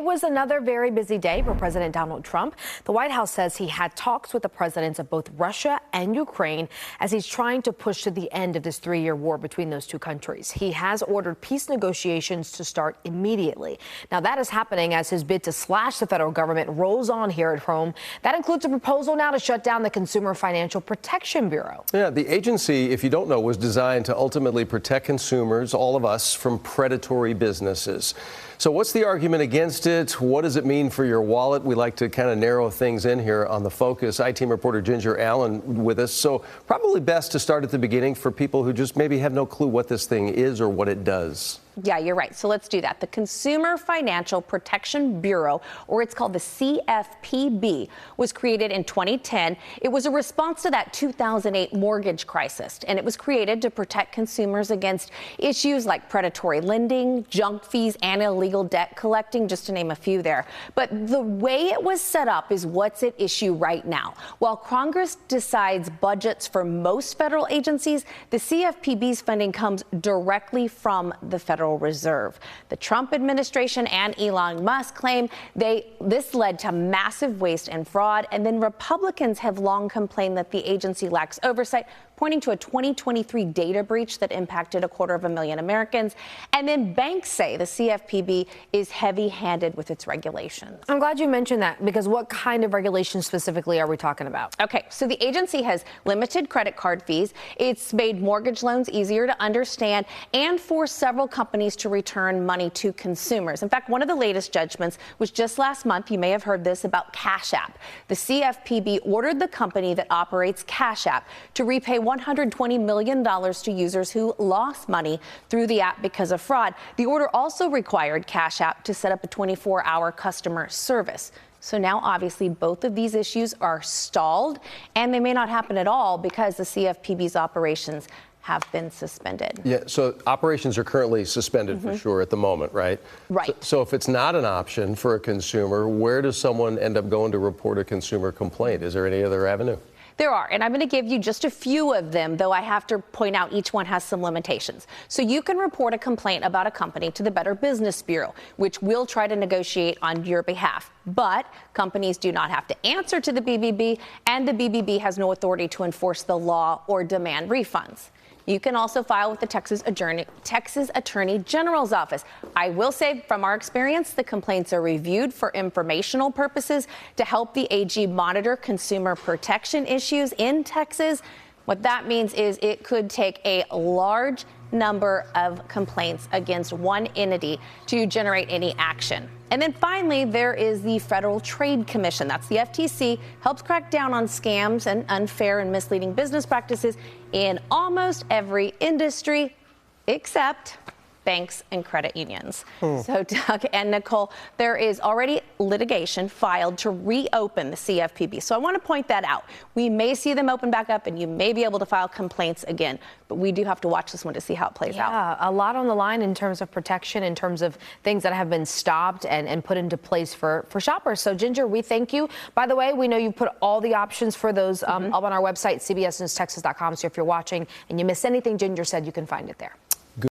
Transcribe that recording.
It was another very busy day for President Donald Trump. The White House says he had talks with the presidents of both Russia and Ukraine as he's trying to push to the end of this 3-year war between those two countries. He has ordered peace negotiations to start immediately. Now, that is happening as his bid to slash the federal government rolls on here at home. That includes a proposal now to shut down the Consumer Financial Protection Bureau. Yeah, the agency, if you don't know, was designed to ultimately protect consumers, all of us, from predatory businesses. So what's the argument against it? What does it mean for your wallet? We like to kind of narrow things in here on The Focus. I-Team reporter Ginger Allen with us. So probably best to start at the beginning for people who just maybe have no clue what this thing is or what it does. Yeah, you're right. So let's do that. The Consumer Financial Protection Bureau, or it's called the CFPB, was created in 2010. It was a response to that 2008 mortgage crisis, and it was created to protect consumers against issues like predatory lending, junk fees, and illegal debt collecting, just to name a few there. But the way it was set up is what's at issue right now. While Congress decides budgets for most federal agencies, the CFPB's funding comes directly from the Federal Reserve. The Trump administration and Elon Musk claim this led to massive waste and fraud, and then Republicans have long complained that the agency lacks oversight, pointing to a 2023 data breach that impacted 250,000 Americans. And then banks say the CFPB is heavy-handed with its regulations. I'm glad you mentioned that, because what kind of regulations specifically are we talking about? Okay, so the agency has limited credit card fees. It's made mortgage loans easier to understand and forced several companies to return money to consumers. In fact, one of the latest judgments was just last month. You may have heard this about Cash App. The CFPB ordered the company that operates Cash App to repay $120 million to users who lost money through the app because of fraud. The order also required Cash App to set up a 24-hour customer service. So now, obviously, both of these issues are stalled, and they may not happen at all because the CFPB's operations have been suspended. Yeah, so operations are currently suspended for sure at the moment, right? Right. So if it's not an option for a consumer, where does someone end up going to report a consumer complaint? Is there any other avenue? There are, and I'm going to give you just a few of them, though I have to point out each one has some limitations. So you can report a complaint about a company to the Better Business Bureau, which will try to negotiate on your behalf. But companies do not have to answer to the BBB, and the BBB has no authority to enforce the law or demand refunds. You can also file with the Texas Attorney General's office. I will say, from our experience, the complaints are reviewed for informational purposes to help the AG monitor consumer protection issues in Texas. What that means is it could take a large number of complaints against one entity to generate any action. And then finally, there is the Federal Trade Commission. That's the FTC, helps crack down on scams and unfair and misleading business practices in almost every industry except banks and credit unions. So, Doug and Nicole, there is already litigation filed to reopen the CFPB. So I want to point that out. We may see them open back up, and you may be able to file complaints again. But we do have to watch this one to see how it plays out. Yeah, a lot on the line in terms of protection, in terms of things that have been stopped and put into place for shoppers. So, Ginger, we thank you. By the way, we know you put all the options for those up on our website, cbsnewstexas.com. So if you're watching and you miss anything Ginger said, you can find it there.